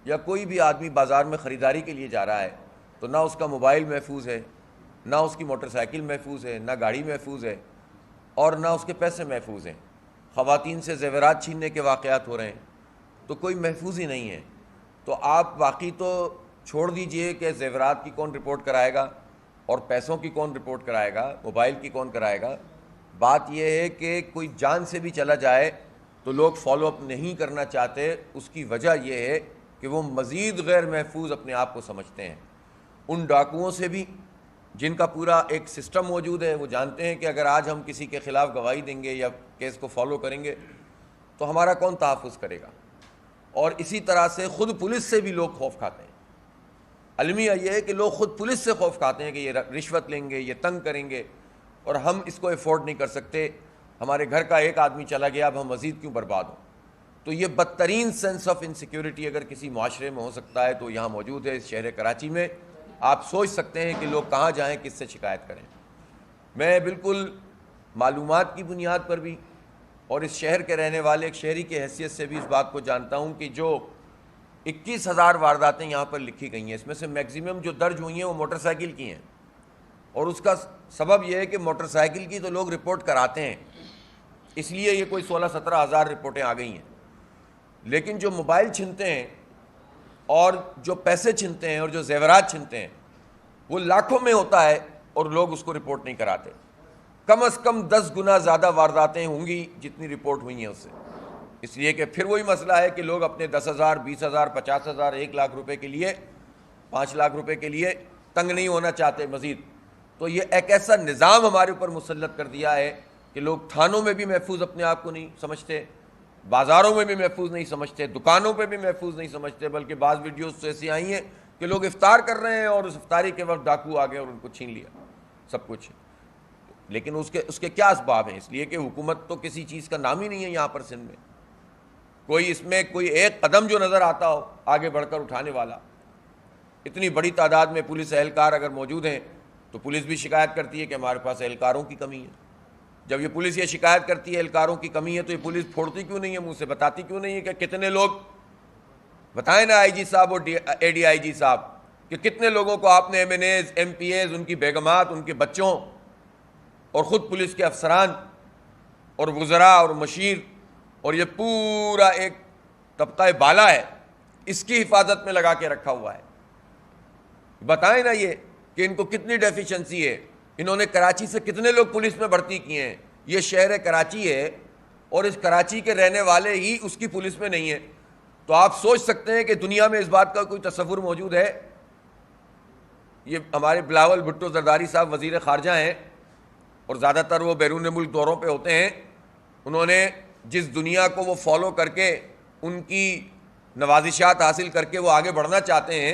یا کوئی بھی آدمی بازار میں خریداری کے لیے جا رہا ہے تو نہ اس کا موبائل محفوظ ہے، نہ اس کی موٹر سائیکل محفوظ ہے، نہ گاڑی محفوظ ہے، اور نہ اس کے پیسے محفوظ ہیں۔ خواتین سے زیورات چھیننے کے واقعات ہو رہے ہیں، تو کوئی محفوظ ہی نہیں ہے۔ تو آپ واقعی تو چھوڑ دیجئے کہ زیورات کی کون رپورٹ کرائے گا اور پیسوں کی کون رپورٹ کرائے گا، موبائل کی کون کرائے گا۔ بات یہ ہے کہ کوئی جان سے بھی چلا جائے تو لوگ فالو اپ نہیں کرنا چاہتے۔ اس کی وجہ یہ ہے کہ وہ مزید غیر محفوظ اپنے آپ کو سمجھتے ہیں۔ ان ڈاکوؤں سے بھی جن کا پورا ایک سسٹم موجود ہے، وہ جانتے ہیں کہ اگر آج ہم کسی کے خلاف گواہی دیں گے یا کیس کو فالو کریں گے تو ہمارا کون تحفظ کرے گا۔ اور اسی طرح سے خود پولیس سے بھی لوگ خوف کھاتے ہیں۔ المیہ یہ ہے کہ لوگ خود پولیس سے خوف کھاتے ہیں کہ یہ رشوت لیں گے، یہ تنگ کریں گے، اور ہم اس کو افورڈ نہیں کر سکتے۔ ہمارے گھر کا ایک آدمی چلا گیا، اب ہم مزید کیوں برباد ہوں۔ تو یہ بدترین سینس آف انسیکیورٹی اگر کسی معاشرے میں ہو سکتا ہے تو یہاں موجود ہے، اس شہر کراچی میں۔ آپ سوچ سکتے ہیں کہ لوگ کہاں جائیں، کس سے شکایت کریں۔ میں بالکل معلومات کی بنیاد پر بھی اور اس شہر کے رہنے والے ایک شہری کی حیثیت سے بھی اس بات کو جانتا ہوں کہ جو 21,000 وارداتیں یہاں پر لکھی گئی ہیں، اس میں سے میکسیمم جو درج ہوئی ہیں وہ موٹر سائیکل کی ہیں، اور اس کا سبب یہ ہے کہ موٹر سائیکل کی تو لوگ رپورٹ کراتے ہیں، اس لیے یہ کوئی 16-17 ہزار رپورٹیں آ گئی ہیں۔ لیکن جو موبائل چھنتے ہیں اور جو پیسے چھنتے ہیں اور جو زیورات چھنتے ہیں وہ لاکھوں میں ہوتا ہے، اور لوگ اس کو رپورٹ نہیں کراتے۔ کم از کم 10 گنا زیادہ وارداتیں ہوں گی جتنی رپورٹ ہوئی ہیں اس سے۔ اس لیے کہ پھر وہی مسئلہ ہے کہ لوگ اپنے 10,000 20,000 50,000 1 لاکھ روپے کے لیے 5 لاکھ روپے کے لیے تنگ نہیں ہونا چاہتے مزید۔ تو یہ ایک ایسا نظام ہمارے اوپر مسلط کر دیا ہے کہ لوگ تھانوں میں بھی محفوظ اپنے آپ کو نہیں سمجھتے، بازاروں میں بھی محفوظ نہیں سمجھتے، دکانوں پہ بھی محفوظ نہیں سمجھتے، بلکہ بعض ویڈیوز تو ایسی آئی ہیں کہ لوگ افطار کر رہے ہیں اور اس افطاری کے وقت ڈاکو آ گئے اور ان کو چھین لیا سب کچھ۔ لیکن اس کے کیا اسباب ہیں؟ اس لیے کہ حکومت تو کسی چیز کا نام ہی نہیں ہے یہاں پر سندھ میں۔ کوئی اس میں کوئی ایک قدم جو نظر آتا ہو آگے بڑھ کر اٹھانے والا۔ اتنی بڑی تعداد میں پولیس اہلکار اگر موجود ہیں تو پولیس بھی شکایت کرتی ہے کہ ہمارے پاس اہلکاروں کی کمی ہے۔ جب یہ پولیس یہ شکایت کرتی ہے اہلکاروں کی کمی ہے تو یہ پولیس پھوڑتی کیوں نہیں ہے، منہ سے بتاتی کیوں نہیں ہے کہ کتنے لوگ، بتائیں نا آئی جی صاحب اور اے ڈی آئی جی صاحب کہ کتنے لوگوں کو آپ نے M N As, M P As, ان کی بیگمات، ان کے بچوں اور خود پولیس کے افسران اور وزراء اور مشیر اور یہ پورا ایک طبقہ بالا ہے، اس کی حفاظت میں لگا کے رکھا ہوا ہے۔ بتائیں نا یہ کہ ان کو کتنی ڈیفیشنسی ہے، انہوں نے کراچی سے کتنے لوگ پولیس میں بھرتی کیے ہیں۔ یہ شہر کراچی ہے اور اس کراچی کے رہنے والے ہی اس کی پولیس میں نہیں ہیں، تو آپ سوچ سکتے ہیں کہ دنیا میں اس بات کا کوئی تصور موجود ہے۔ یہ ہمارے بلاول بھٹو زرداری صاحب وزیر خارجہ ہیں اور زیادہ تر وہ بیرون ملک دوروں پہ ہوتے ہیں۔ انہوں نے جس دنیا کو وہ فالو کر کے ان کی نوازشات حاصل کر کے وہ آگے بڑھنا چاہتے ہیں،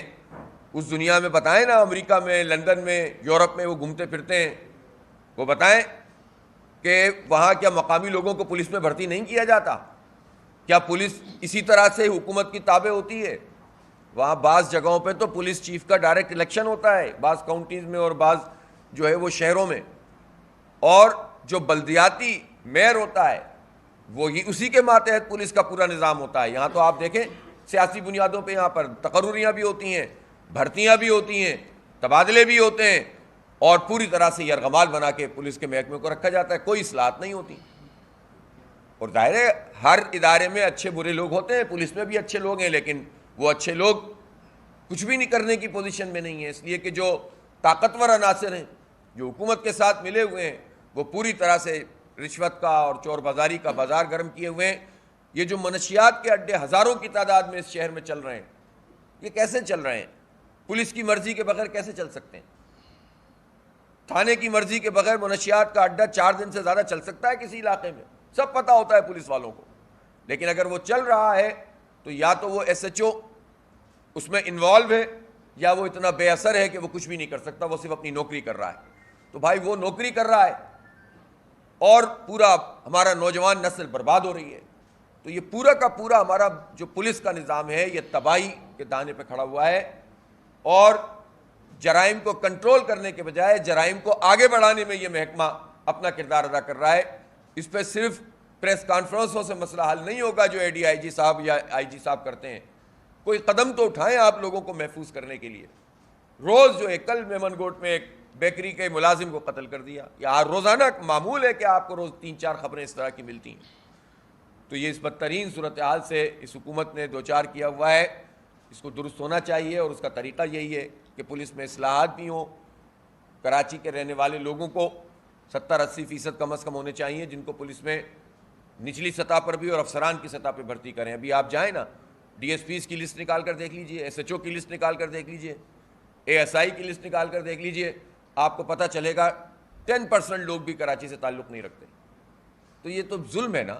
اس دنیا میں بتائیں نا، امریکہ میں، لندن میں، یورپ میں وہ گھومتے پھرتے ہیں، وہ بتائیں کہ وہاں کیا مقامی لوگوں کو پولیس میں بھرتی نہیں کیا جاتا؟ کیا پولیس اسی طرح سے حکومت کی تابع ہوتی ہے؟ وہاں بعض جگہوں پہ تو پولیس چیف کا ڈائریکٹ الیکشن ہوتا ہے، بعض کاؤنٹیز میں اور بعض جو ہے وہ شہروں میں، اور جو بلدیاتی میئر ہوتا ہے وہی اسی کے ماتحت پولیس کا پورا نظام ہوتا ہے۔ یہاں تو آپ دیکھیں سیاسی بنیادوں پہ یہاں پر تقرریاں بھی ہوتی ہیں، بھرتیاں بھی ہوتی ہیں، تبادلے بھی ہوتے ہیں، اور پوری طرح سے یرغمال بنا کے پولیس کے محکمے کو رکھا جاتا ہے، کوئی اصلاحات نہیں ہوتی۔ اور ظاہر ہے ہر ادارے میں اچھے برے لوگ ہوتے ہیں، پولیس میں بھی اچھے لوگ ہیں، لیکن وہ اچھے لوگ کچھ بھی نہیں کرنے کی پوزیشن میں نہیں ہیں، اس لیے کہ جو طاقتور عناصر ہیں جو حکومت کے ساتھ ملے ہوئے ہیں وہ پوری طرح سے رشوت کا اور چور بازاری کا بازار گرم کیے ہوئے ہیں۔ یہ جو منشیات کے اڈے ہزاروں کی تعداد میں اس شہر میں چل رہے ہیں، یہ کیسے چل رہے ہیں؟ پولیس کی مرضی کے بغیر کیسے چل سکتے ہیں؟ تھانے کی مرضی کے بغیر منشیات کا اڈا 4 دن سے زیادہ چل سکتا ہے کسی علاقے میں؟ سب پتہ ہوتا ہے پولیس والوں کو، لیکن اگر وہ چل رہا ہے تو یا تو وہ ایس ایچ او اس میں انوالو ہے یا وہ اتنا بے اثر ہے کہ وہ کچھ بھی نہیں کر سکتا، وہ صرف اپنی نوکری کر رہا ہے۔ تو بھائی وہ نوکری کر رہا ہے اور پورا ہمارا نوجوان نسل برباد ہو رہی ہے، تو یہ پورا کا پورا ہمارا جو پولیس کا نظام ہے یہ تباہی کے دانے پہ کھڑا ہوا ہے، اور جرائم کو کنٹرول کرنے کے بجائے جرائم کو آگے بڑھانے میں یہ محکمہ اپنا کردار ادا کر رہا ہے۔ اس پہ صرف پریس کانفرنسوں سے مسئلہ حل نہیں ہوگا جو اے ڈی آئی جی صاحب یا آئی جی صاحب کرتے ہیں، کوئی قدم تو اٹھائیں آپ لوگوں کو محفوظ کرنے کے لیے. روز جو ہے, کل میمن گوٹ میں ایک بیکری کے ملازم کو قتل کر دیا. یا روزانہ معمول ہے کہ آپ کو روز 3-4 خبریں اس طرح کی ملتی ہیں. تو یہ اس بدترین صورتحال سے اس حکومت نے دوچار کیا ہوا ہے. اس کو درست ہونا چاہیے, اور اس کا طریقہ یہی ہے کہ پولیس میں اصلاحات بھی ہوں. کراچی کے رہنے والے لوگوں کو 70-80% کم از کم ہونے چاہیے جن کو پولیس میں نچلی سطح پر بھی اور افسران کی سطح پہ بھرتی کریں. ابھی آپ جائیں نا, ڈی ایس پیز کی لسٹ نکال کر دیکھ لیجئے, ایس ایچ او کی لسٹ نکال کر دیکھ لیجئے, اے ایس آئی کی لسٹ نکال کر دیکھ لیجئے, آپ کو پتہ چلے گا 10% لوگ بھی کراچی سے تعلق نہیں رکھتے. تو یہ تو ظلم ہے نا.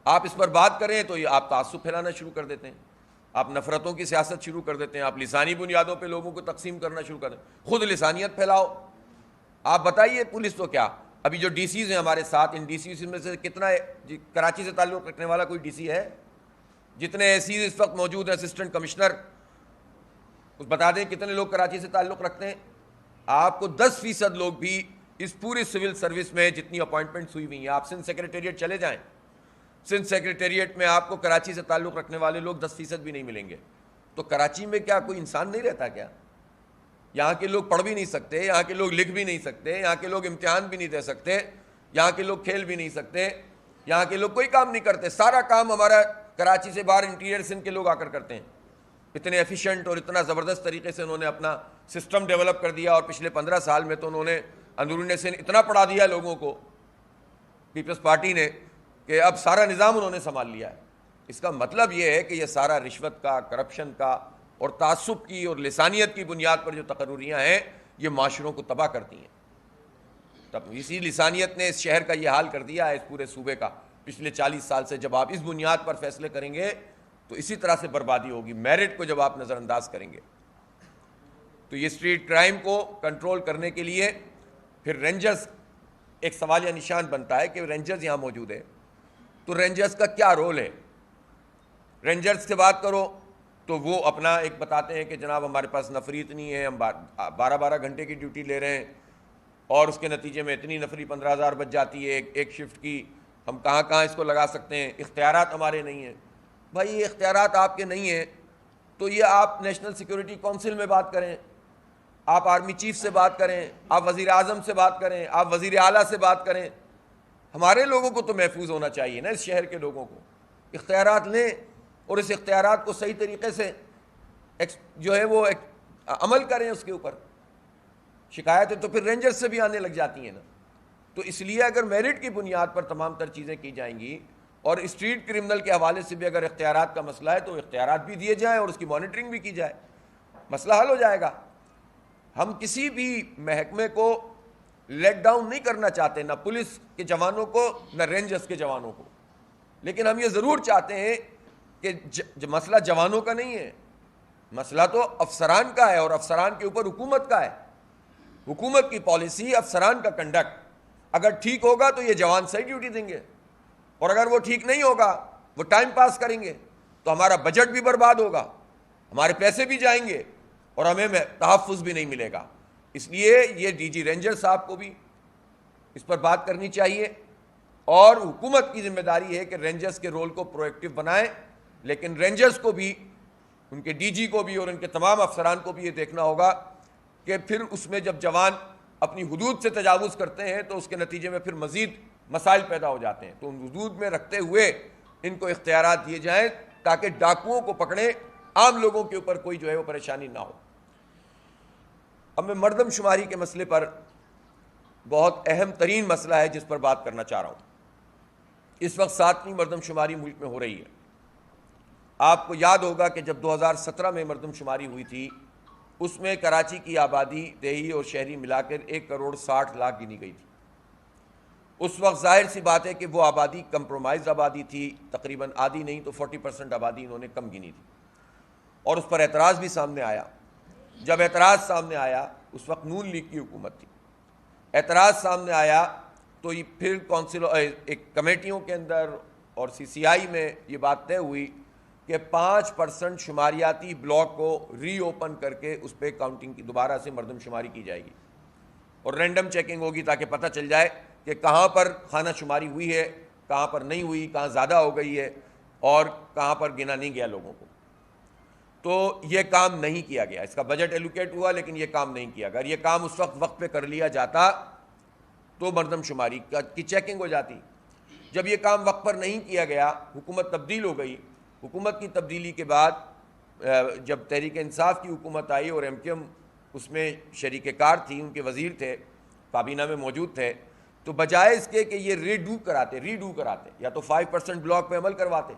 آپ اس پر بات کریں تو یہ آپ تعصب پھیلانا شروع کر دیتے ہیں, آپ نفرتوں کی سیاست شروع کر دیتے ہیں, آپ لسانی بنیادوں پہ لوگوں کو تقسیم کرنا شروع کر دیتے ہیں, خود لسانیت پھیلاؤ. آپ بتائیے پولیس تو کیا, ابھی جو ڈی سیز ہیں ہمارے ساتھ, ان ڈی سیز میں سے کتنا کراچی سے تعلق رکھنے والا کوئی ڈی سی ہے؟ جتنے اے سیز اس وقت موجود ہیں, اسسٹنٹ کمشنر, اس بتا دیں کتنے لوگ کراچی سے تعلق رکھتے ہیں. آپ کو 10% لوگ بھی اس پوری سول سروس میں جتنی اپوائنٹمنٹس ہوئی ہوئی ہیں, آپ سندھ سیکریٹریٹ چلے جائیں, سندھ سیکریٹریٹ میں آپ کو کراچی سے تعلق رکھنے والے لوگ 10% بھی نہیں ملیں گے. تو کراچی میں کیا کوئی انسان نہیں رہتا کیا؟ یہاں کے لوگ پڑھ بھی نہیں سکتے, یہاں کے لوگ لکھ بھی نہیں سکتے, یہاں کے لوگ امتحان بھی نہیں دے سکتے, یہاں کے لوگ کھیل بھی نہیں سکتے, یہاں کے لوگ کوئی کام نہیں کرتے. سارا کام ہمارا کراچی سے باہر انٹیریئر سندھ کے لوگ آ کر کرتے ہیں. اتنے ایفیشینٹ اور اتنا زبردست طریقے سے انہوں نے اپنا سسٹم ڈیولپ کر دیا, اور پچھلے 15 سال میں تو انہوں نے اندرون سندھ اتنا پڑھا دیا لوگوں کو, پیپلز پارٹی نے, کہ اب سارا نظام انہوں نے سنبھال لیا ہے. اس کا مطلب یہ ہے کہ یہ سارا رشوت کا, کرپشن کا اور تعصب کی اور لسانیت کی بنیاد پر جو تقرریاں ہیں یہ معاشروں کو تباہ کرتی ہیں. تب اسی لسانیت نے اس شہر کا یہ حال کر دیا ہے, اس پورے صوبے کا پچھلے 40 سال سے. جب آپ اس بنیاد پر فیصلے کریں گے تو اسی طرح سے بربادی ہوگی. میرٹ کو جب آپ نظر انداز کریں گے تو یہ اسٹریٹ کرائم کو کنٹرول کرنے کے لیے پھر رینجرز ایک سوالیہ نشان بنتا ہے کہ رینجرز یہاں موجود ہے, تو رینجرز کا کیا رول ہے؟ رینجرز سے بات کرو تو وہ اپنا ایک بتاتے ہیں کہ جناب ہمارے پاس نفری اتنی ہے, ہم 12 گھنٹے کی ڈیوٹی لے رہے ہیں, اور اس کے نتیجے میں اتنی نفری 15,000 بچ جاتی ہے ایک شفٹ کی, ہم کہاں کہاں اس کو لگا سکتے ہیں, اختیارات ہمارے نہیں ہیں. بھائی یہ اختیارات آپ کے نہیں ہیں تو یہ آپ نیشنل سیکورٹی کونسل میں بات کریں, آپ آرمی چیف سے بات کریں, آپ وزیر اعظم سے بات کریں, آپ وزیر اعلیٰ سے بات کریں. ہمارے لوگوں کو تو محفوظ ہونا چاہیے نا, اس شہر کے لوگوں کو. اختیارات لیں اور اس اختیارات کو صحیح طریقے سے جو ہے وہ عمل کریں اس کے اوپر. شکایتیں تو پھر رینجر سے بھی آنے لگ جاتی ہیں نا. تو اس لیے اگر میرٹ کی بنیاد پر تمام تر چیزیں کی جائیں گی, اور اسٹریٹ کرمنل کے حوالے سے بھی اگر اختیارات کا مسئلہ ہے تو اختیارات بھی دیے جائیں اور اس کی مانیٹرنگ بھی کی جائے, مسئلہ حل ہو جائے گا. ہم کسی بھی محکمے کو لیٹ ڈاؤن نہیں کرنا چاہتے, نہ پولیس کے جوانوں کو نہ رینجرز کے جوانوں کو, لیکن ہم یہ ضرور چاہتے ہیں کہ مسئلہ جوانوں کا نہیں ہے, مسئلہ تو افسران کا ہے, اور افسران کے اوپر حکومت کا ہے. حکومت کی پالیسی, افسران کا کنڈکٹ اگر ٹھیک ہوگا تو یہ جوان صحیح ڈیوٹی دیں گے, اور اگر وہ ٹھیک نہیں ہوگا, وہ ٹائم پاس کریں گے, تو ہمارا بجٹ بھی برباد ہوگا, ہمارے پیسے بھی جائیں گے, اور ہمیں تحفظ بھی نہیں ملے گا. اس لیے یہ ڈی جی رینجر صاحب کو بھی اس پر بات کرنی چاہیے, اور حکومت کی ذمہ داری ہے کہ رینجرز کے رول کو پرو ایکٹیو بنائیں. لیکن رینجرز کو بھی, ان کے ڈی جی کو بھی اور ان کے تمام افسران کو بھی یہ دیکھنا ہوگا کہ پھر اس میں جب جوان اپنی حدود سے تجاوز کرتے ہیں تو اس کے نتیجے میں پھر مزید مسائل پیدا ہو جاتے ہیں. تو ان حدود میں رکھتے ہوئے ان کو اختیارات دیے جائیں تاکہ ڈاکوؤں کو پکڑیں, عام لوگوں کے اوپر کوئی جو ہے وہ پریشانی نہ ہو. اب میں مردم شماری کے مسئلے پر, بہت اہم ترین مسئلہ ہے جس پر بات کرنا چاہ رہا ہوں. اس وقت 7ویں مردم شماری ملک میں ہو رہی ہے. آپ کو یاد ہوگا کہ جب 2017 میں مردم شماری ہوئی تھی, اس میں کراچی کی آبادی دیہی اور شہری ملا کر 1,60,00,000 گنی گئی تھی. اس وقت ظاہر سی بات ہے کہ وہ آبادی کمپرومائز آبادی تھی, تقریباً آدھی نہیں تو 40% آبادی انہوں نے کم گنی تھی, اور اس پر اعتراض بھی سامنے آیا. جب اعتراض سامنے آیا, اس وقت نون لیگ کی حکومت تھی, اعتراض سامنے آیا تو یہ پھر کونسل ایک کمیٹیوں کے اندر اور سی سی آئی میں یہ بات طے ہوئی کہ 5% شماریاتی بلاک کو ری اوپن کر کے اس پہ کاؤنٹنگ کی دوبارہ سے مردم شماری کی جائے گی, اور رینڈم چیکنگ ہوگی تاکہ پتہ چل جائے کہ کہاں پر خانہ شماری ہوئی ہے, کہاں پر نہیں ہوئی, کہاں زیادہ ہو گئی ہے, اور کہاں پر گنا نہیں گیا لوگوں کو. تو یہ کام نہیں کیا گیا. اس کا بجٹ ایلوکیٹ ہوا لیکن یہ کام نہیں کیا گیا. اگر یہ کام اس وقت پہ کر لیا جاتا تو مردم شماری کی چیکنگ ہو جاتی. جب یہ کام وقت پر نہیں کیا گیا, حکومت تبدیل ہو گئی. حکومت کی تبدیلی کے بعد جب تحریک انصاف کی حکومت آئی اور ایم کیو ایم اس میں شریک کار تھی, ان کے وزیر تھے, کابینہ میں موجود تھے, تو بجائے اس کے کہ یہ ریڈو کراتے یا تو 5% بلاک پہ عمل کرواتے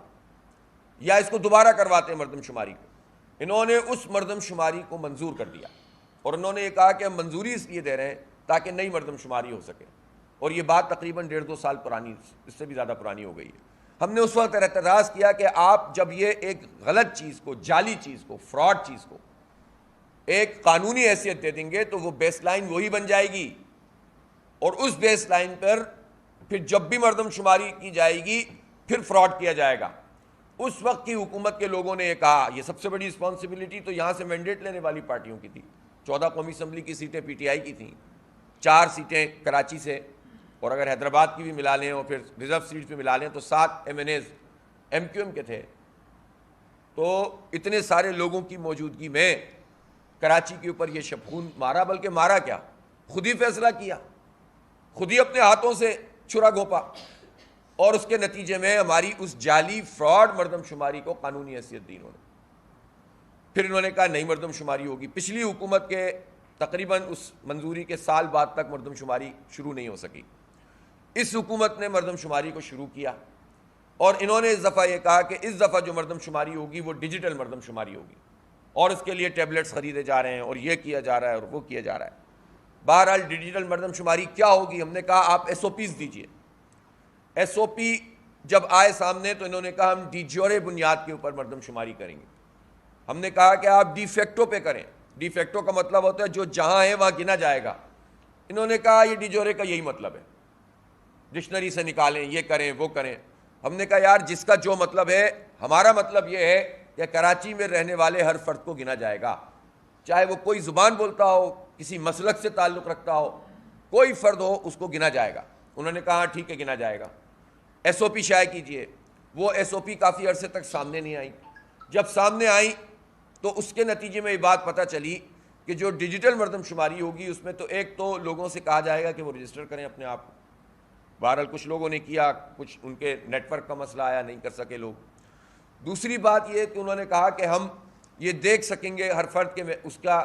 یا اس کو دوبارہ کرواتے مردم شماری کو, انہوں نے اس مردم شماری کو منظور کر دیا. اور انہوں نے یہ کہا کہ ہم منظوری اس لیے دے رہے ہیں تاکہ نئی مردم شماری ہو سکے. اور یہ بات تقریباً 1.5-2 سال پرانی, اس سے بھی زیادہ پرانی ہو گئی ہے. ہم نے اس وقت اعتراض کیا کہ آپ جب یہ ایک غلط چیز کو, جعلی چیز کو, فراڈ چیز کو ایک قانونی حیثیت دے دیں گے تو وہ بیس لائن وہی بن جائے گی, اور اس بیس لائن پر پھر جب بھی مردم شماری کی جائے گی پھر فراڈ کیا جائے گا. اس وقت کی حکومت کے لوگوں نے یہ کہا, یہ سب سے بڑی رسپانسبلٹی تو یہاں سے مینڈیٹ لینے والی پارٹیوں کی تھی. 14 قومی اسمبلی کی سیٹیں پی ٹی آئی کی تھیں, 4 سیٹیں کراچی سے, اور اگر حیدرآباد کی بھی ملا لیں اور پھر ریزرو سیٹس بھی ملا لیں تو 7 M N As M Q M کے تھے. تو اتنے سارے لوگوں کی موجودگی میں کراچی کے اوپر یہ شبخون مارا, بلکہ مارا کیا, خود ہی فیصلہ کیا, خود ہی اپنے ہاتھوں سے چھرا گھونپا, اور اس کے نتیجے میں ہماری اس جعلی فراڈ مردم شماری کو قانونی حیثیت دی انہوں نے. پھر انہوں نے کہا نئی مردم شماری ہوگی. پچھلی حکومت کے تقریباً اس منظوری کے سال بعد تک مردم شماری شروع نہیں ہو سکی. اس حکومت نے مردم شماری کو شروع کیا, اور انہوں نے اس دفعہ یہ کہا کہ اس دفعہ جو مردم شماری ہوگی وہ ڈیجیٹل مردم شماری ہوگی, اور اس کے لیے ٹیبلٹس خریدے جا رہے ہیں, اور یہ کیا جا رہا ہے اور وہ کیا جا رہا ہے. بہرحال ڈیجیٹل مردم شماری کیا ہوگی, ہم نے کہا آپ ایس او پیز دیجئے. ایس او پی جب آئے سامنے تو انہوں نے کہا ہم ڈی جیورے بنیاد کے اوپر مردم شماری کریں گے. ہم نے کہا کہ آپ ڈی فیکٹو پہ کریں. ڈی فیکٹو کا مطلب ہوتا ہے جو جہاں ہے وہاں گنا جائے گا. انہوں نے کہا یہ ڈی جیورے کا یہی مطلب ہے, ڈکشنری سے نکالیں, یہ کریں وہ کریں. ہم نے کہا یار جس کا جو مطلب ہے, ہمارا مطلب یہ ہے کہ کراچی میں رہنے والے ہر فرد کو گنا جائے گا, چاہے وہ کوئی زبان بولتا ہو, کسی مسلک سے تعلق رکھتا ہو, کوئی فرد ہو, اس کو گنا جائے گا. انہوں نے کہا ٹھیک ہے گنا جائے گا. ایس او پی شائع کیجئے. وہ ایس او پی کافی عرصے تک سامنے نہیں آئی. جب سامنے آئی تو اس کے نتیجے میں یہ بات پتہ چلی کہ جو ڈیجیٹل مردم شماری ہوگی اس میں تو ایک تو لوگوں سے کہا جائے گا کہ وہ رجسٹر کریں اپنے آپ کو. بہرحال کچھ لوگوں نے کیا, کچھ ان کے نیٹ ورک کا مسئلہ آیا, نہیں کر سکے لوگ. دوسری بات یہ کہ انہوں نے کہا کہ ہم یہ دیکھ سکیں گے ہر فرد کے اس کا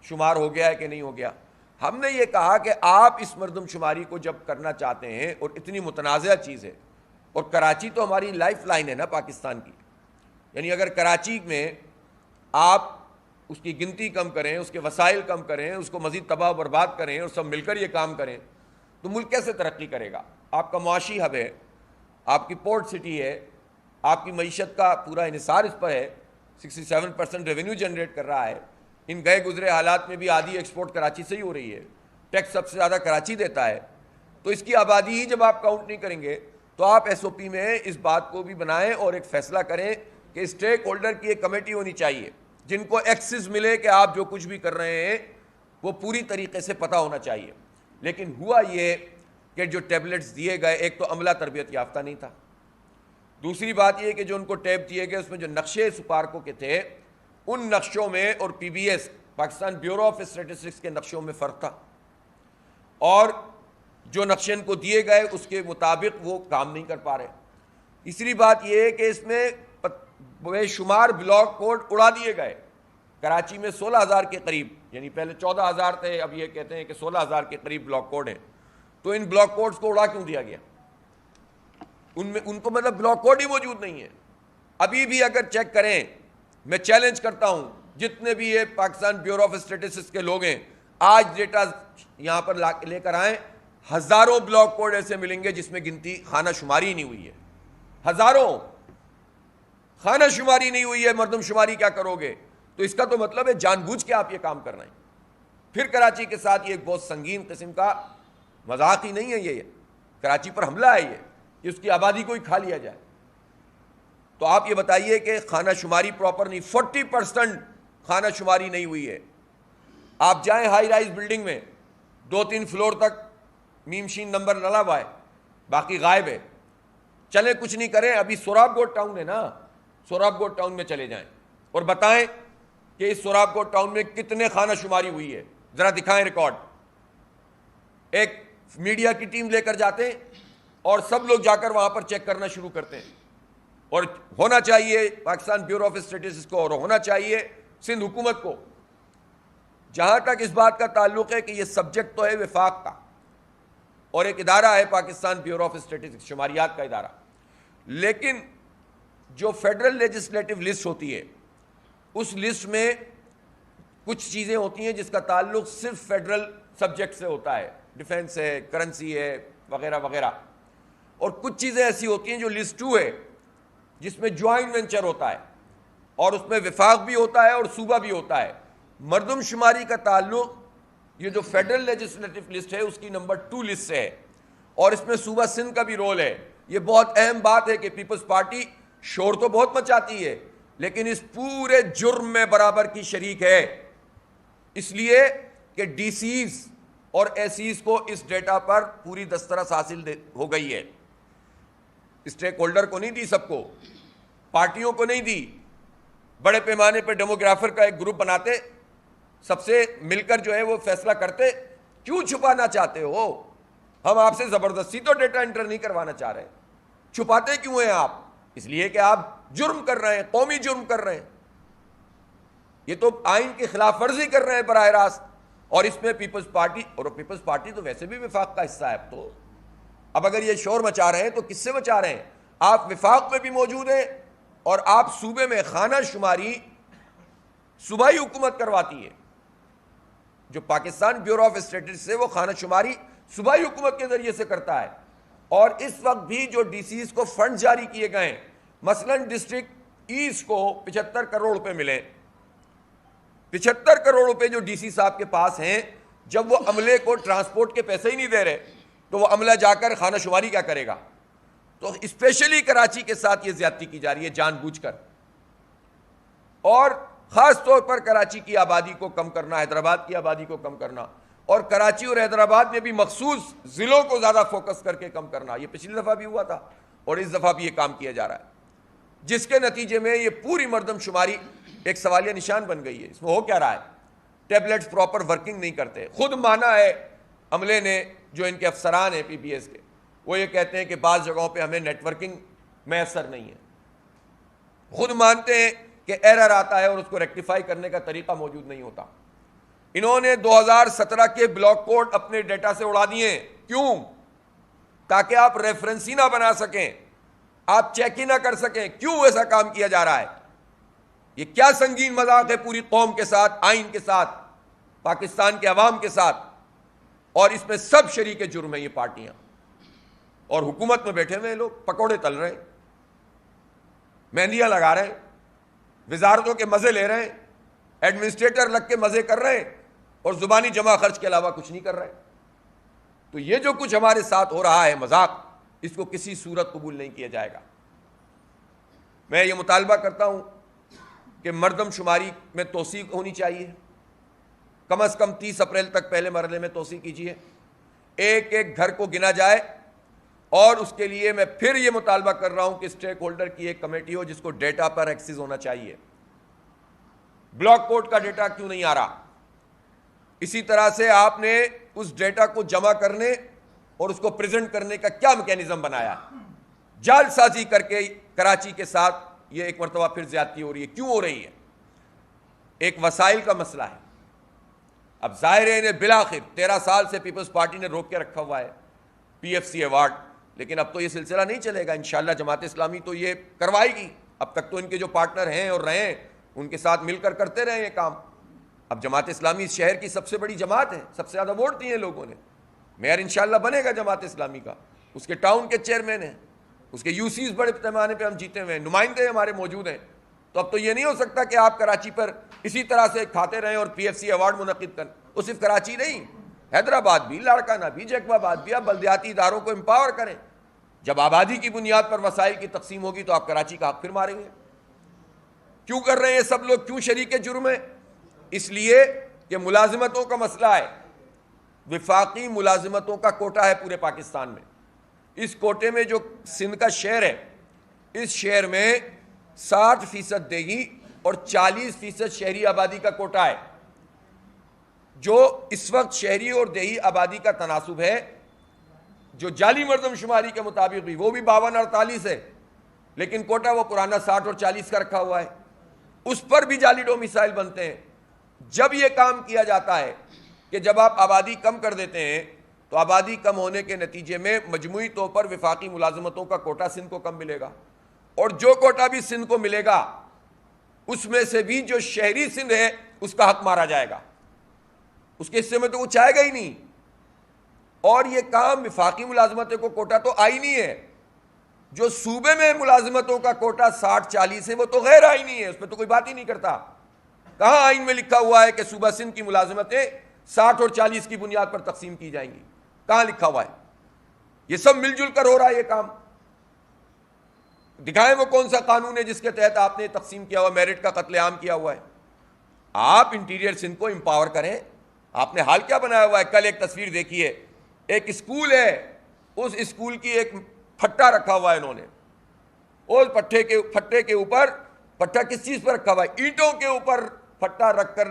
شمار ہو گیا ہے کہ نہیں ہو گیا. ہم نے یہ کہا کہ آپ اس مردم شماری کو جب کرنا چاہتے ہیں, اور اتنی متنازع چیز ہے, اور کراچی تو ہماری لائف لائن ہے نا پاکستان کی, یعنی اگر کراچی میں آپ اس کی گنتی کم کریں, اس کے وسائل کم کریں, اس کو مزید تباہ و برباد کریں, اور سب مل کر یہ کام کریں تو ملک کیسے ترقی کرے گا؟ آپ کا معاشی ہب ہے, آپ کی پورٹ سٹی ہے, آپ کی معیشت کا پورا انحصار اس پر ہے, 67% ریونیو جنریٹ کر رہا ہے. ان گئے گزرے حالات میں بھی آدھی ایکسپورٹ کراچی سے ہی ہو رہی ہے, ٹیکس سب سے زیادہ کراچی دیتا ہے. تو اس کی آبادی ہی جب آپ کاؤنٹ نہیں کریں گے تو آپ ایس او پی میں اس بات کو بھی بنائیں اور ایک فیصلہ کریں کہ اسٹیک ہولڈر کی ایک کمیٹی ہونی چاہیے جن کو ایکسس ملے کہ آپ جو کچھ بھی کر رہے ہیں وہ پوری طریقے سے پتہ ہونا چاہیے. لیکن ہوا یہ کہ جو ٹیبلٹس دیے گئے, ایک تو عملہ تربیت یافتہ نہیں تھا, دوسری بات یہ کہ جو ان کو ٹیب دیے گئے اس میں جو نقشے سپارکو کے تھے ان نقشوں میں اور پی B S Pakistan bureau of statistics کے نقشوں میں فرق تھا, اور جو نقشے ان کو دیے گئے اس کے مطابق وہ کام نہیں کر پا رہے. تیسری بات یہ ہے کہ اس میں بے شمار بلاک کوڈ اڑا دیے گئے. کراچی میں 16,000 کے قریب, یعنی پہلے 14,000 تھے, اب یہ کہتے ہیں کہ 16,000 کے قریب بلاک کوڈ ہیں. تو ان بلاک کوڈز کو اڑا کیوں دیا گیا؟ ان کو مطلب بلاک کوڈ ہی موجود نہیں ہے. ابھی بھی اگر چیک کریں, میں چیلنج کرتا ہوں جتنے بھی یہ پاکستان بیورو آف اسٹیٹسٹکس کے لوگ ہیں, آج ڈیٹا یہاں پر لے کر آئیں, ہزاروں بلاک کوڈ ایسے ملیں گے جس میں گنتی خانہ شماری ہی نہیں ہوئی ہے. ہزاروں خانہ شماری نہیں ہوئی ہے, مردم شماری کیا کرو گے؟ تو اس کا تو مطلب ہے جان بوجھ کے آپ یہ کام کر رہے ہیں. پھر کراچی کے ساتھ یہ ایک بہت سنگین قسم کا مذاق ہی نہیں ہے, یہ کراچی پر حملہ ہے, یہ کہ اس کی آبادی کو ہی کھا لیا جائے. تو آپ یہ بتائیے کہ خانہ شماری پراپر نہیں, 40% خانہ شماری نہیں ہوئی ہے. آپ جائیں ہائی رائز بلڈنگ میں 2-3 فلور تک میم شین نمبر لگا ہوا ہے, باقی غائب ہے. چلیں کچھ نہیں کریں, ابھی سوراب گوڈ ٹاؤن ہے نا, سوراب گوڈ ٹاؤن میں چلے جائیں اور بتائیں کہ اس سوراب کوٹ ٹاؤن میں کتنے خانہ شماری ہوئی ہے، ذرا دکھائیں ریکارڈ. ایک میڈیا کی ٹیم لے کر جاتے ہیں اور سب لوگ جا کر وہاں پر چیک کرنا شروع کرتے ہیں. اور ہونا چاہیے پاکستان بیورو آف اسٹیٹسٹکس کو اور ہونا چاہیے سندھ حکومت کو. جہاں تک اس بات کا تعلق ہے کہ یہ سبجیکٹ تو ہے وفاق کا اور ایک ادارہ ہے پاکستان بیورو آف اسٹیٹسٹکس، شماریات کا ادارہ، لیکن جو فیڈرل لیجسلیٹو لسٹ ہوتی ہے اس لسٹ میں کچھ چیزیں ہوتی ہیں جس کا تعلق صرف فیڈرل سبجیکٹ سے ہوتا ہے، ڈیفنس ہے، کرنسی ہے، وغیرہ وغیرہ. اور کچھ چیزیں ایسی ہوتی ہیں جو لسٹ 2 ہے جس میں جوائنٹ وینچر ہوتا ہے اور اس میں وفاق بھی ہوتا ہے اور صوبہ بھی ہوتا ہے. مردم شماری کا تعلق یہ جو فیڈرل لیجسلیٹو لسٹ ہے اس کی نمبر 2 لسٹ سے ہے اور اس میں صوبہ سندھ کا بھی رول ہے. یہ بہت اہم بات ہے کہ پیپلز پارٹی شور تو بہت مچاتی ہے لیکن اس پورے جرم میں برابر کی شریک ہے، اس لیے کہ ڈی سیز اور ایسیز کو اس ڈیٹا پر پوری دسترس حاصل ہو گئی ہے. اسٹیک ہولڈر کو نہیں دی، سب کو، پارٹیوں کو نہیں دی. بڑے پیمانے پر ڈیموگرافر کا ایک گروپ بناتے، سب سے مل کر جو ہے وہ فیصلہ کرتے. کیوں چھپانا چاہتے ہو؟ ہم آپ سے زبردستی تو ڈیٹا انٹر نہیں کروانا چاہ رہے. چھپاتے کیوں ہیں آپ؟ اس لیے کہ آپ جرم کر رہے ہیں، قومی جرم کر رہے ہیں. یہ تو آئین کی خلاف ورزی کر رہے ہیں براہ راست. اور اس میں پیپلز پارٹی، اور پیپلز پارٹی تو ویسے بھی وفاق کا حصہ ہے. اب اگر یہ شور مچا رہے ہیں تو کس سے مچا رہے ہیں؟ آپ وفاق میں بھی موجود ہیں اور آپ صوبے میں خانہ شماری صوبائی حکومت کرواتی ہے. جو پاکستان بیورو آف اسٹیٹسٹکس سے وہ خانہ شماری صوبائی حکومت کے ذریعے سے کرتا ہے. اور اس وقت بھی جو ڈی سیز کو فنڈ جاری کیے گئے ہیں، مثلا ڈسٹرکٹ ایسٹ کو 75 کروڑ روپے ملے. 75 کروڑ روپے جو ڈی سی صاحب کے پاس ہیں، جب وہ عملے کو ٹرانسپورٹ کے پیسے ہی نہیں دے رہے تو وہ عملہ جا کر خانہ شماری کیا کرے گا؟ تو اسپیشلی کراچی کے ساتھ یہ زیادتی کی جا رہی ہے جان بوجھ کر، اور خاص طور پر کراچی کی آبادی کو کم کرنا، حیدرآباد کی آبادی کو کم کرنا، اور کراچی اور حیدرآباد میں بھی مخصوص ضلعوں کو زیادہ فوکس کر کے کم کرنا. یہ پچھلی دفعہ بھی ہوا تھا اور اس دفعہ بھی یہ کام کیا جا رہا ہے، جس کے نتیجے میں یہ پوری مردم شماری ایک سوالیہ نشان بن گئی ہے. اس میں ہو کیا رہا ہے؟ ٹیبلٹس پراپر ورکنگ نہیں کرتے. خود مانا ہے عملے نے، جو ان کے افسران ہیں پی پی ایس کے، وہ یہ کہتے ہیں کہ بعض جگہوں پہ ہمیں نیٹ ورکنگ میسر نہیں ہے. خود مانتے ہیں کہ ایرر آتا ہے اور اس کو ریکٹیفائی کرنے کا طریقہ موجود نہیں ہوتا. انہوں نے 2017 کے بلاک کوڈ اپنے ڈیٹا سے اڑا دیے. کیوں؟ تاکہ آپ ریفرنس ہی نہ بنا سکیں، آپ چیک ہی نہ کر سکیں. کیوں ایسا کام کیا جا رہا ہے؟ یہ کیا سنگین مذاق ہے پوری قوم کے ساتھ، آئین کے ساتھ، پاکستان کے عوام کے ساتھ. اور اس میں سب شریک جرم ہیں یہ پارٹیاں، اور حکومت میں بیٹھے ہوئے ہیں لوگ پکوڑے تل رہے ہیں، مہندیاں لگا رہے ہیں، وزارتوں کے مزے لے رہے ہیں، ایڈمنسٹریٹر لگ کے مزے کر رہے ہیں اور زبانی جمع خرچ کے علاوہ کچھ نہیں کر رہے. تو یہ جو کچھ ہمارے ساتھ ہو رہا ہے مذاق، اس کو کسی صورت قبول نہیں کیا جائے گا. میں یہ مطالبہ کرتا ہوں کہ مردم شماری میں توسیع ہونی چاہیے، کم از کم 30 اپریل تک پہلے مرحلے میں توسیع کیجیے، ایک ایک گھر کو گنا جائے. اور اس کے لیے میں پھر یہ مطالبہ کر رہا ہوں کہ اسٹیک ہولڈر کی ایک کمیٹی ہو جس کو ڈیٹا پر ایکسس ہونا چاہیے. بلاک کوڈ کا ڈیٹا کیوں نہیں آ رہا؟ اسی طرح سے آپ نے اس ڈیٹا کو جمع کرنے اور اس کو پریزنٹ کرنے کا کیا میکینزم بنایا؟ جعل سازی کر کے کراچی کے ساتھ یہ ایک مرتبہ پھر زیادتی ہو رہی ہے. کیوں ہو رہی ہے؟ ایک وسائل کا مسئلہ ہے. اب ظاہر ہے انہیں بالآخر 13 سال سے پیپلز پارٹی نے روک کے رکھا ہوا ہے پی ایف سی ایوارڈ، لیکن اب تو یہ سلسلہ نہیں چلے گا. انشاءاللہ جماعت اسلامی تو یہ کروائے گی. اب تک تو ان کے جو پارٹنر ہیں اور رہے ہیں ان کے ساتھ مل کر کرتے رہے یہ کام. اب جماعت اسلامی اس شہر کی سب سے بڑی جماعت ہے، سب سے زیادہ ووٹ دیے لوگوں نے. میئر انشاءاللہ بنے گا جماعت اسلامی کا، اس کے ٹاؤن کے چیئرمین ہیں، اس کے یو سیز بڑے پیمانے پہ ہم جیتے ہوئے ہیں، نمائندے ہمارے موجود ہیں. تو اب تو یہ نہیں ہو سکتا کہ آپ کراچی پر اسی طرح سے کھاتے رہیں اور پی ایف سی ایوارڈ منعقد کریں. وہ صرف کراچی نہیں، حیدرآباد بھی، لاڑکانہ بھی، جیکب آباد بھی. آپ بلدیاتی اداروں کو امپاور کریں. جب آبادی کی بنیاد پر وسائل کی تقسیم ہوگی تو آپ کراچی کا حق پھر ماریں گے. کیوں کر رہے ہیں یہ سب لوگ؟ کیوں شریک جرم ہیں؟ اس لیے کہ ملازمتوں کا مسئلہ ہے. وفاقی ملازمتوں کا کوٹا ہے پورے پاکستان میں. اس کوٹے میں جو سندھ کا شہر ہے، اس شہر میں 60% دیگی اور 40% شہری آبادی کا کوٹا ہے. جو اس وقت شہری اور دیہی آبادی کا تناسب ہے جو جعلی مردم شماری کے مطابق بھی وہ بھی 52-48 ہے, لیکن کوٹا وہ پرانا 60 اور 40 کا رکھا ہوا ہے. اس پر بھی جعلی ڈومیسائل بنتے ہیں. جب یہ کام کیا جاتا ہے کہ جب آپ آبادی کم کر دیتے ہیں تو آبادی کم ہونے کے نتیجے میں مجموعی طور پر وفاقی ملازمتوں کا کوٹا سندھ کو کم ملے گا, اور جو کوٹا بھی سندھ کو ملے گا اس میں سے بھی جو شہری سندھ ہے اس کا حق مارا جائے گا, اس کے حصے میں تو کچھ آئے گا ہی نہیں. اور یہ کام وفاقی ملازمتوں کو کوٹا تو آئینی ہے, جو صوبے میں ملازمتوں کا کوٹا 60-40 ہے وہ تو غیر آئینی ہے, اس پہ تو کوئی بات ہی نہیں کرتا. کہاں آئین میں لکھا ہوا ہے کہ صوبہ سندھ کی ملازمتیں 60 اور 40 کی بنیاد پر تقسیم کی جائیں گی؟ کہاں لکھا ہوا ہے؟ یہ سب مل جل کر ہو رہا ہے یہ کام. دکھائیں وہ کون سا قانون ہے جس کے تحت آپ نے تقسیم کیا ہوا, میرٹ کا قتل عام کیا ہوا ہے. آپ انٹیریئر سندھ کو امپاور کریں. آپ نے حال کیا بنایا ہوا ہے؟ کل ایک تصویر دیکھی ہے, ایک اسکول ہے, اس اسکول کی ایک پھٹا رکھا ہوا ہے انہوں نے, اس پھٹے کے اوپر, پھٹا کس چیز پر رکھا ہوا ہے؟ اینٹوں کے اوپر پھٹا رکھ کر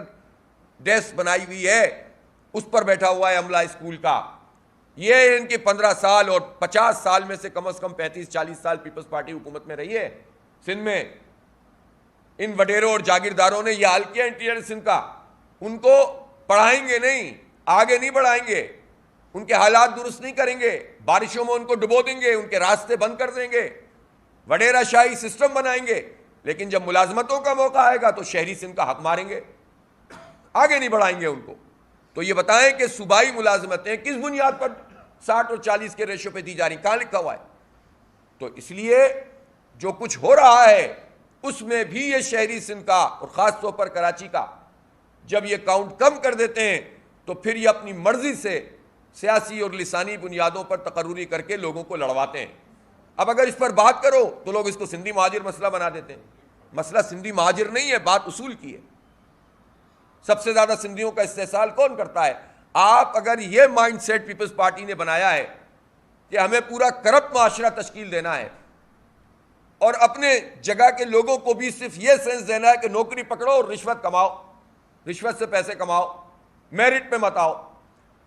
ڈیسک بنائی ہوئی ہے, اس پر بیٹھا ہوا ہے عملہ اسکول کا. یہ ان کے 15 سال اور 50 سال میں سے کم از کم 35-40 سال پیپلز پارٹی حکومت میں رہی ہے سندھ میں. ان وڈیروں اور جاگیرداروں نے یہ حال کیا انٹیریئر سندھ کا. ان کو پڑھائیں گے نہیں, آگے نہیں بڑھائیں گے, ان کے حالات درست نہیں کریں گے, بارشوں میں ان کو ڈبو دیں گے, ان کے راستے بند کر دیں گے, وڈیرا شاہی سسٹم بنائیں گے. لیکن جب ملازمتوں کا موقع آئے گا تو شہری سندھ کا حق ماریں گے, آگے نہیں بڑھائیں گے ان کو. تو یہ بتائیں کہ صوبائی ملازمتیں کس بنیاد پر 60 اور 40 کے ریشو پہ دی جا رہی, کہاں لکھا ہوا ہے؟ تو اس لیے جو کچھ ہو رہا ہے اس میں بھی یہ شہری سندھ کا اور خاص طور پر کراچی کا جب یہ کاؤنٹ کم کر دیتے ہیں تو پھر یہ اپنی مرضی سے سیاسی اور لسانی بنیادوں پر تقرری کر کے لوگوں کو لڑواتے ہیں. اب اگر اس پر بات کرو تو لوگ اس کو سندھی مہاجر مسئلہ بنا دیتے ہیں. مسئلہ سندھی مہاجر نہیں ہے, بات اصول کی ہے. سب سے زیادہ سندھیوں کا استحصال کون کرتا ہے؟ آپ اگر یہ مائنڈ سیٹ پیپلز پارٹی نے بنایا ہے کہ ہمیں پورا کرپٹ معاشرہ تشکیل دینا ہے اور اپنے جگہ کے لوگوں کو بھی صرف یہ سینس دینا ہے کہ نوکری پکڑو اور رشوت کماؤ, رشوت سے پیسے کماؤ, میرٹ پہ مت آؤ,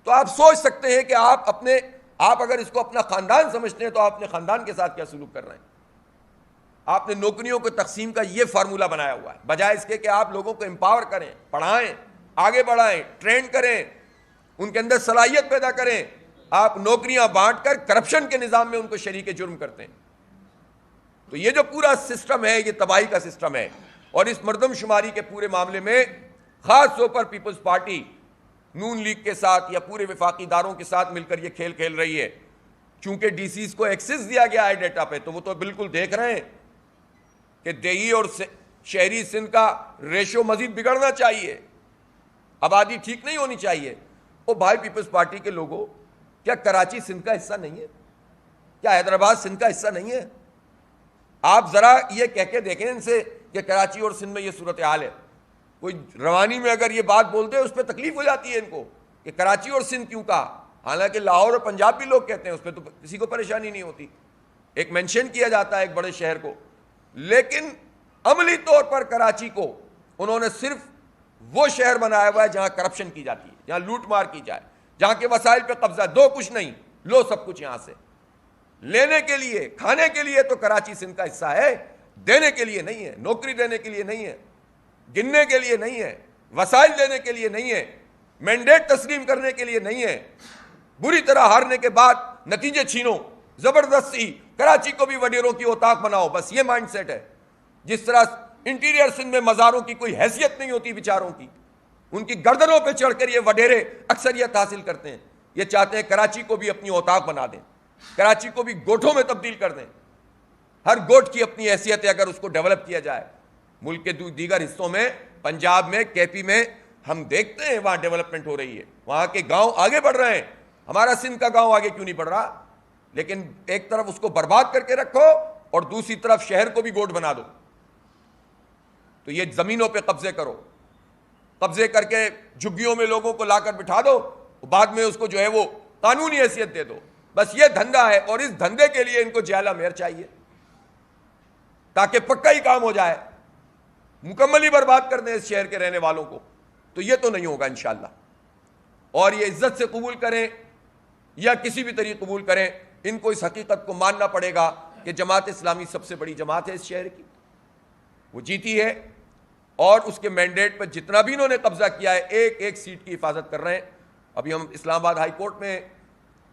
تو آپ سوچ سکتے ہیں کہ آپ اگر اس کو اپنا خاندان سمجھتے ہیں تو آپ اپنے خاندان کے ساتھ کیا سلوک کر رہے ہیں. آپ نے نوکریوں کو تقسیم کا یہ فارمولہ بنایا ہوا ہے, بجائے اس کے کہ آپ لوگوں کو امپاور کریں, پڑھائیں, آگے بڑھائیں, ٹرین کریں, ان کے اندر صلاحیت پیدا کریں. آپ نوکریاں بانٹ کر کرپشن کے نظام میں ان کو شریک جرم کرتے ہیں. تو یہ جو پورا سسٹم ہے یہ تباہی کا سسٹم ہے. اور اس مردم شماری کے پورے معاملے میں خاص طور پر پیپلز پارٹی نون لیگ کے ساتھ یا پورے وفاقی اداروں کے ساتھ مل کر یہ کھیل کھیل رہی ہے. چونکہ ڈی سیز کو ایکسس دیا گیا ہے ڈیٹا پہ, تو وہ تو بالکل دیکھ رہے ہیں کہ دیہی اور شہری سندھ کا ریشو مزید بگڑنا چاہیے, آبادی ٹھیک نہیں ہونی چاہیے. او بھائی پیپلز پارٹی کے لوگوں, کیا کراچی سندھ کا حصہ نہیں ہے؟ کیا حیدرآباد سندھ کا حصہ نہیں ہے؟ آپ ذرا یہ کہہ کے دیکھیں ان سے کہ کراچی اور سندھ میں یہ صورتحال ہے. کوئی روانی میں اگر یہ بات بولتے ہیں اس پہ تکلیف ہو جاتی ہے ان کو کہ کراچی اور سندھ کیوں کہا, حالانکہ لاہور اور پنجاب بھی لوگ کہتے ہیں, اس پہ تو کسی کو پریشانی نہیں ہوتی. ایک مینشن کیا جاتا ہے ایک بڑے شہر کو, لیکن عملی طور پر کراچی کو انہوں نے صرف وہ شہر بنایا ہوا ہے جہاں کرپشن کی جاتی ہے, جہاں لوٹ مار کی جائے, جہاں کے وسائل پہ قبضہ, دو کچھ نہیں, لو سب کچھ یہاں سے. لینے کے لیے, کھانے کے لیے تو کراچی سندھ کا حصہ ہے, دینے کے لیے نہیں ہے, نوکری دینے کے لیے نہیں ہے, گننے کے لیے نہیں ہے, وسائل دینے کے لیے نہیں ہے, مینڈیٹ تسلیم کرنے کے لیے نہیں ہے. بری طرح ہارنے کے بعد نتیجے چھینو, زبردستی کراچی کو بھی وڈیروں کی اوتاق بناؤ, بس یہ مائنڈ سیٹ ہے. جس طرح انٹیریئر سندھ میں مزاروں کی کوئی حیثیت نہیں ہوتی بیچاروں کی, ان کی گردنوں پہ چڑھ کر یہ وڈیرے اکثریت حاصل کرتے ہیں. یہ چاہتے ہیں کراچی کو بھی اپنی اوتاق بنا دیں, کراچی کو بھی گوٹھوں میں تبدیل کر دیں. ہر گوٹ کی اپنی حیثیت ہے اگر اس کو ڈیولپ کیا جائے. ملک کے دیگر حصوں میں, پنجاب میں, کے پی میں ہم دیکھتے ہیں وہاں ڈیولپمنٹ ہو رہی ہے, وہاں کے گاؤں آگے بڑھ رہے ہیں. ہمارا سندھ کا گاؤں آگے کیوں نہیں بڑھ رہا؟ لیکن ایک طرف اس کو برباد کر کے رکھو اور دوسری طرف شہر کو بھی گوٹ بنا دو. تو یہ زمینوں پہ قبضے کرو, قبضے کر کے جھگیوں میں لوگوں کو لا کر بٹھا دو, بعد میں اس کو جو ہے وہ قانونی حیثیت دے دو. بس یہ دھندا ہے, اور اس دھندے کے لیے ان کو جیلا مہر چاہیے تاکہ پکا ہی کام ہو جائے. مکمل ہی برباد کر دیں اس شہر کے رہنے والوں کو، تو یہ تو نہیں ہوگا انشاءاللہ۔ اور یہ عزت سے قبول کریں یا کسی بھی طریقے قبول کریں، ان کو اس حقیقت کو ماننا پڑے گا کہ جماعت اسلامی سب سے بڑی جماعت ہے اس شہر کی، وہ جیتی ہے، اور اس کے مینڈیٹ پر جتنا بھی انہوں نے قبضہ کیا ہے ایک ایک سیٹ کی حفاظت کر رہے ہیں۔ ابھی ہم اسلام آباد ہائی کورٹ میں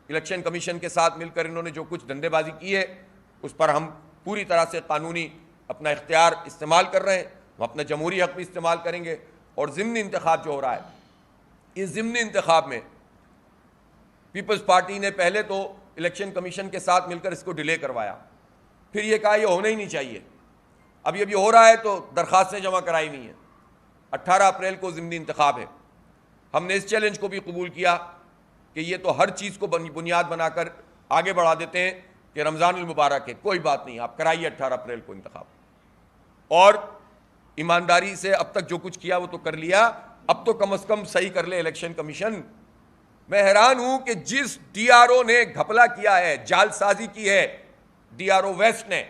الیکشن کمیشن کے ساتھ مل کر انہوں نے جو کچھ دھندے بازی کی ہے اس پر ہم پوری طرح سے قانونی اپنا اختیار استعمال کر رہے ہیں، ہم اپنا جمہوری حق بھی استعمال کریں گے۔ اور ضمنی انتخاب جو ہو رہا ہے، اس ضمنی انتخاب میں پیپلز پارٹی نے پہلے تو الیکشن کمیشن کے ساتھ مل کر اس کو ڈیلے کروایا، پھر یہ کہا یہ ہونا ہی نہیں چاہیے، اب یہ ہو رہا ہے تو درخواستیں جمع کرائی نہیں ہیں۔ 18 اپریل کو ضمنی انتخاب ہے، ہم نے اس چیلنج کو بھی قبول کیا کہ یہ تو ہر چیز کو بنیاد بنا کر آگے بڑھا دیتے ہیں کہ رمضان المبارک ہے، کوئی بات نہیں، آپ کرائیے 18 اپریل کو انتخاب، اور ایمانداری سے اب تک جو کچھ کیا وہ تو کر لیا، اب تو کم از کم صحیح کر لے الیکشن کمیشن۔ میں حیران ہوں کہ جس ڈی آر او نے گھپلا کیا ہے، جال سازی کی ہے، ڈی آر او ویسٹ نے،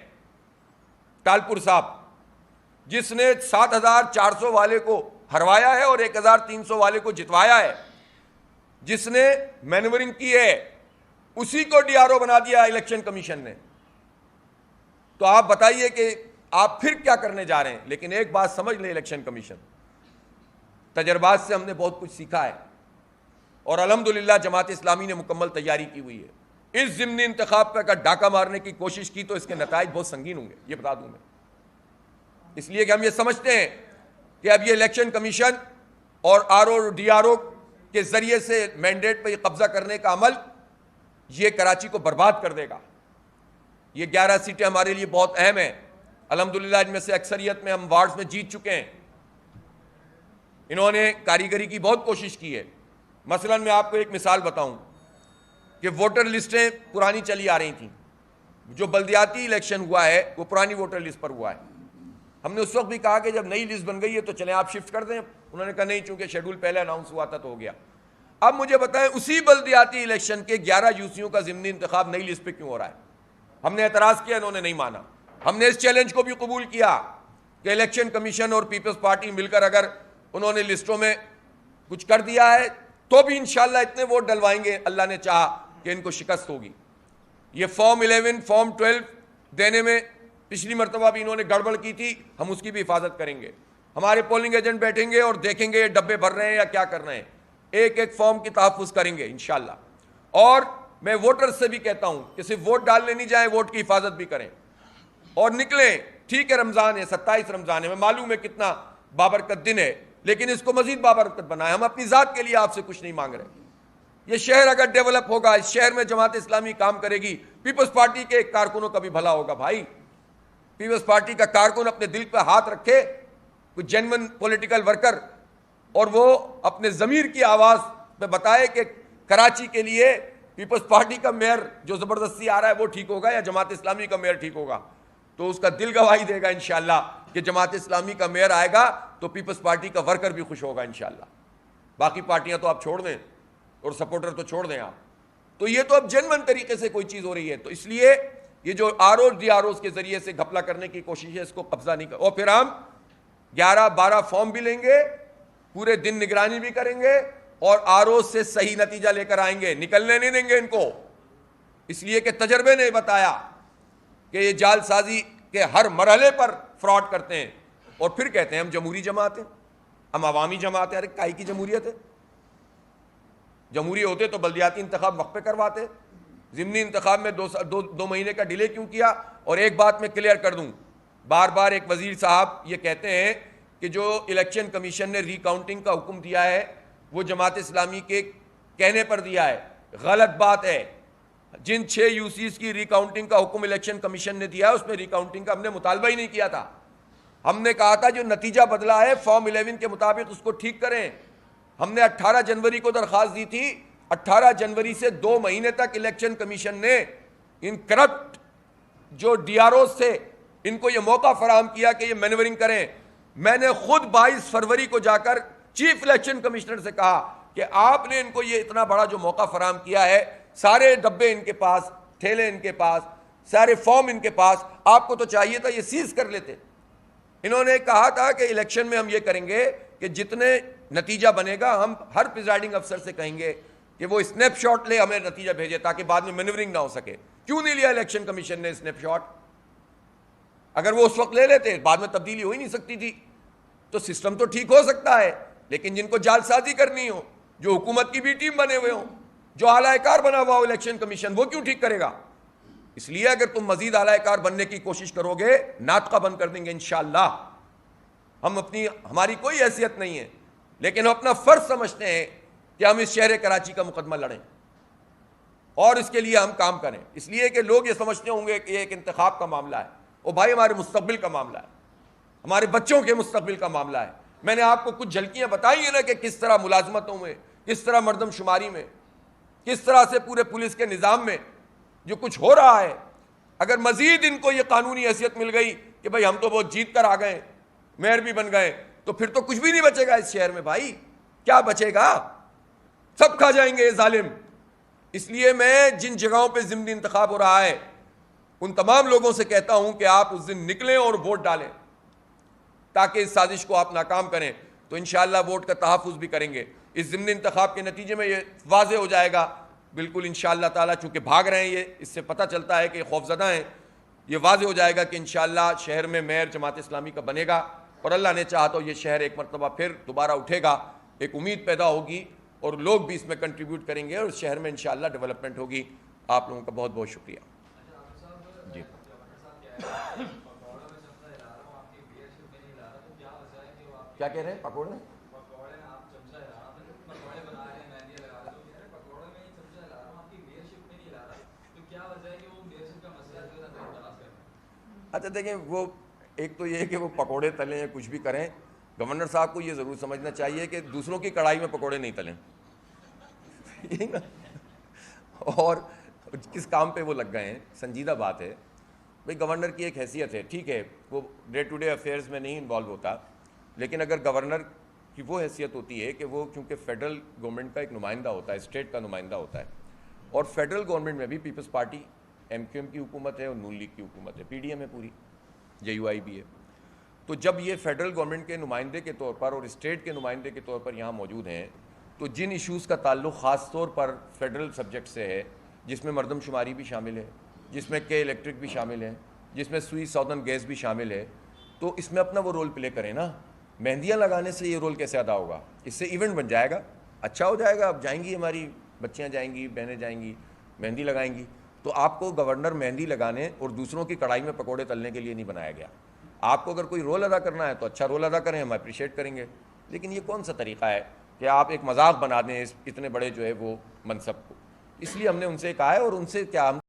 ٹالپور صاحب، جس نے 7,400 والے کو ہروایا ہے اور 1,300 والے کو جتوایا ہے، جس نے مینورنگ کی ہے، اسی کو ڈی آر او بنا دیا الیکشن کمیشن نے۔ تو آپ بتائیے کہ آپ پھر کیا کرنے جا رہے ہیں؟ لیکن ایک بات سمجھ لیں الیکشن کمیشن، تجربات سے ہم نے بہت کچھ سیکھا ہے، اور الحمدللہ جماعت اسلامی نے مکمل تیاری کی ہوئی ہے۔ اس ضمنی انتخاب پہ اگر ڈاکہ مارنے کی کوشش کی تو اس کے نتائج بہت سنگین ہوں گے، یہ بتا دوں میں، اس لیے کہ ہم یہ سمجھتے ہیں کہ اب یہ الیکشن کمیشن اور R O D R O کے ذریعے سے مینڈیٹ پہ یہ قبضہ کرنے کا عمل یہ کراچی کو برباد کر دے گا۔ یہ 11 سیٹیں ہمارے لیے بہت اہم ہیں، الحمدللہ ان میں سے اکثریت میں ہم وارڈز میں جیت چکے ہیں۔ انہوں نے کاریگری کی بہت کوشش کی ہے۔ مثلا میں آپ کو ایک مثال بتاؤں کہ ووٹر لسٹیں پرانی چلی آ رہی تھیں، جو بلدیاتی الیکشن ہوا ہے وہ پرانی ووٹر لسٹ پر ہوا ہے۔ ہم نے اس وقت بھی کہا کہ جب نئی لسٹ بن گئی ہے تو چلیں آپ شفٹ کر دیں، انہوں نے کہا نہیں، چونکہ شیڈول پہلے اناؤنس ہوا تھا تو ہو گیا۔ اب مجھے بتائیں اسی بلدیاتی الیکشن کے 11 یوسیوں کا ضمنی انتخاب نئی لسٹ پہ کیوں ہو رہا ہے؟ ہم نے اعتراض کیا، انہوں نے نہیں مانا۔ ہم نے اس چیلنج کو بھی قبول کیا کہ الیکشن کمیشن اور پیپلز پارٹی مل کر اگر انہوں نے لسٹوں میں کچھ کر دیا ہے تو بھی انشاءاللہ اتنے ووٹ ڈلوائیں گے، اللہ نے چاہا کہ ان کو شکست ہوگی۔ یہ فارم 11 فارم 12 دینے میں پچھلی مرتبہ بھی انہوں نے گڑبڑ کی تھی، ہم اس کی بھی حفاظت کریں گے۔ ہمارے پولنگ ایجنٹ بیٹھیں گے اور دیکھیں گے یہ ڈبے بھر رہے ہیں یا کیا کر رہے ہیں، ایک ایک فارم کی تحفظ کریں گے انشاءاللہ۔ اور میں ووٹر سے بھی کہتا ہوں کہ صرف ووٹ ڈالنے نہیں جائیں، ووٹ کی حفاظت بھی کریں اور نکلیں۔ ٹھیک ہے رمضان ہے، 27 رمضان ہے، میں معلوم ہے کتنا بابرکت دن ہے، لیکن اس کو مزید بابرکت بنائیں۔ ہم اپنی ذات کے لیے آپ سے کچھ نہیں مانگ رہے۔ یہ شہر اگر ڈیولپ ہوگا، اس شہر میں جماعت اسلامی کام کرے گی، پیپلز پارٹی کے کارکنوں کا بھی بھلا ہوگا۔ بھائی پیپلز پارٹی کا کارکن اپنے دل پہ ہاتھ رکھے، کوئی جینون پولیٹیکل ورکر، اور وہ اپنے ضمیر کی آواز پہ بتائے کہ کراچی کے لیے پیپلز پارٹی کا میئر جو زبردستی آ رہا ہے وہ ٹھیک ہوگا یا جماعت اسلامی کا میئر ٹھیک ہوگا، تو اس کا دل گواہی دے گا انشاءاللہ کہ جماعت اسلامی کا میئر آئے گا تو پیپلز پارٹی کا ورکر بھی خوش ہوگا انشاءاللہ۔ باقی پارٹیاں تو آپ چھوڑ دیں اور سپورٹر تو چھوڑ دیں آپ، تو یہ تو اب جنون طریقے سے کوئی چیز ہو رہی ہے۔ تو اس لیے یہ جو R O D R Os کے ذریعے سے گھپلا کرنے کی کوشش ہے، اس کو قبضہ نہیں کر، اور پھر ہم 11-12 فارم بھی لیں گے، پورے دن نگرانی بھی کریں گے اور آر او سے صحیح نتیجہ لے کر آئیں گے، نکلنے نہیں دیں گے ان کو، اس لیے کہ تجربے نے بتایا کہ یہ جال سازی کے ہر مرحلے پر فراڈ کرتے ہیں، اور پھر کہتے ہیں ہم جمہوری جماعت ہیں، ہم عوامی جماعت ہیں۔ ارے کائی کی جمہوریت ہے؟ جمہوری ہوتے تو بلدیاتی انتخاب وقت پہ کرواتے، ضمنی انتخاب میں دو مہینے کا ڈیلے کیوں کیا؟ اور ایک بات میں کلیئر کر دوں، بار بار ایک وزیر صاحب یہ کہتے ہیں کہ جو الیکشن کمیشن نے ری کاؤنٹنگ کا حکم دیا ہے وہ جماعت اسلامی کے کہنے پر دیا ہے، غلط بات ہے۔ جن 6 یوسیز کی ری کاؤنٹنگ کا حکم الیکشن کمیشن نے دیا ہے اس میں ری کاؤنٹنگ کا ہم نے مطالبہ ہی نہیں کیا تھا۔ ہم نے کہا تھا جو نتیجہ بدلا ہے فارم 11 کے مطابق اس کو ٹھیک کریں۔ ہم نے 18 جنوری کو درخواست دی تھی، 18 جنوری سے 2 مہینے تک الیکشن کمیشن نے ان کرپٹ جو ڈی آر اوز تھے ان کو یہ موقع فراہم کیا کہ یہ مینورنگ کریں۔ میں نے خود 22 فروری کو جا کر چیف الیکشن کمشنر سے کہا کہ آپ نے ان کو یہ اتنا بڑا جو موقع فراہم کیا ہے، سارے ڈبے ان کے پاس، تھیلے ان کے پاس، سارے فارم ان کے پاس، آپ کو تو چاہیے تھا یہ سیز کر لیتے، انہوں نے کہا تھا کہ الیکشن میں ہم یہ کریں گے کہ جتنے نتیجہ بنے گا ہم ہر پریزائڈنگ افسر سے کہیں گے کہ وہ اسنیپ شاٹ لے ہمیں نتیجہ بھیجے تاکہ بعد میں مینیورنگ نہ ہو سکے. کیوں نہیں لیا الیکشن کمیشن نے اسنیپ شاٹ؟ اگر وہ اس وقت لے لیتے بعد میں تبدیلی ہو ہی نہیں سکتی تھی. تو سسٹم تو ٹھیک ہو سکتا ہے، لیکن جن کو جال سازی کرنی ہو، جو حکومت کی بھی ٹیم بنے ہوئے ہوں، جو اعلی کار بنا ہوا ہو الیکشن کمیشن، وہ کیوں ٹھیک کرے گا؟ اس لیے اگر تم مزید اعلی کار بننے کی کوشش کرو گے ناطقہ بند کر دیں گے انشاءاللہ. ہماری کوئی حیثیت نہیں ہے، لیکن ہم اپنا فرض سمجھتے ہیں کہ ہم اس شہر کراچی کا مقدمہ لڑیں اور اس کے لیے ہم کام کریں. اس لیے کہ لوگ یہ سمجھتے ہوں گے کہ یہ ایک انتخاب کا معاملہ ہے. او بھائی، ہمارے مستقبل کا معاملہ ہے، ہمارے بچوں کے مستقبل کا معاملہ ہے. میں نے آپ کو کچھ جھلکیاں بتائی ہیں نا کہ کس طرح ملازمتوں میں، کس طرح مردم شماری میں، کس طرح سے پورے پولیس کے نظام میں جو کچھ ہو رہا ہے. اگر مزید ان کو یہ قانونی حیثیت مل گئی کہ بھائی ہم تو بہت جیت کر آ گئے، میئر بھی بن گئے، تو پھر تو کچھ بھی نہیں بچے گا اس شہر میں. بھائی کیا بچے گا؟ سب کھا جائیں گے یہ ظالم. اس لیے میں جن جگہوں پہ ضمنی انتخاب ہو رہا ہے ان تمام لوگوں سے کہتا ہوں کہ آپ اس دن نکلیں اور ووٹ ڈالیں تاکہ اس سازش کو آپ ناکام کریں. تو انشاءاللہ ووٹ کا تحفظ بھی کریں گے. اس ضمنی انتخاب کے نتیجے میں یہ واضح ہو جائے گا بالکل انشاءاللہ تعالیٰ. چونکہ بھاگ رہے ہیں یہ، اس سے پتہ چلتا ہے کہ خوفزدہ ہیں. یہ واضح ہو جائے گا کہ انشاءاللہ شہر میں میئر جماعت اسلامی کا بنے گا، اور اللہ نے چاہا تو یہ شہر ایک مرتبہ پھر دوبارہ اٹھے گا. ایک امید پیدا ہوگی اور لوگ بھی اس میں کنٹریبیوٹ کریں گے اور اس شہر میں انشاءاللہ ڈیولپمنٹ ہوگی. آپ لوگوں کا بہت بہت شکریہ. جی کیا کہہ رہے ہیں؟ پکوڑے اچھا دیکھیں، وہ ایک تو یہ ہے کہ وہ پکوڑے تلیں یا کچھ بھی کریں، گورنر صاحب کو یہ ضرور سمجھنا چاہیے کہ دوسروں کی کڑھائی میں پکوڑے نہیں تلیں. اور کس کام پہ وہ لگ گئے ہیں، سنجیدہ بات ہے. بھئی گورنر کی ایک حیثیت ہے، ٹھیک ہے وہ ڈے ٹو ڈے افیئرز میں نہیں انوالو ہوتا، لیکن اگر گورنر کی وہ حیثیت ہوتی ہے کہ وہ چونکہ فیڈرل گورنمنٹ کا ایک نمائندہ ہوتا ہے، اسٹیٹ کا نمائندہ ہوتا ہے، اور فیڈرل گورنمنٹ میں بھی Peoples Party M Q M کی حکومت ہے اور نون لیگ کی حکومت ہے، پی ڈی ایم ہے پوری، جے یو آئی بھی ہے. تو جب یہ فیڈرل گورنمنٹ کے نمائندے کے طور پر اور اسٹیٹ کے نمائندے کے طور پر یہاں موجود ہیں، تو جن ایشوز کا تعلق خاص طور پر فیڈرل سبجیکٹ سے ہے، جس میں مردم شماری بھی شامل ہے، جس میں کے الیکٹرک بھی شامل ہے، جس میں سوئی ساؤدرن گیس بھی شامل ہے، تو اس میں اپنا وہ رول پلے کریں نا. مہندیاں لگانے سے یہ رول کیسے ادا ہوگا؟ اس سے ایونٹ بن جائے گا، اچھا ہو جائے گا. اب جائیں گی ہماری بچیاں، جائیں گی بہنیں، جائیں گی مہندی لگائیں گی. تو آپ کو گورنر مہندی لگانے اور دوسروں کی کڑھائی میں پکوڑے تلنے کے لیے نہیں بنایا گیا. آپ کو اگر کوئی رول ادا کرنا ہے تو اچھا رول ادا کریں، ہم اپریشیٹ کریں گے. لیکن یہ کون سا طریقہ ہے کہ آپ ایک مذاق بنا دیں اس اتنے بڑے جو ہے وہ منصب کو؟ اس لیے ہم نے ان سے کہا ہے، اور ان سے کیا ہم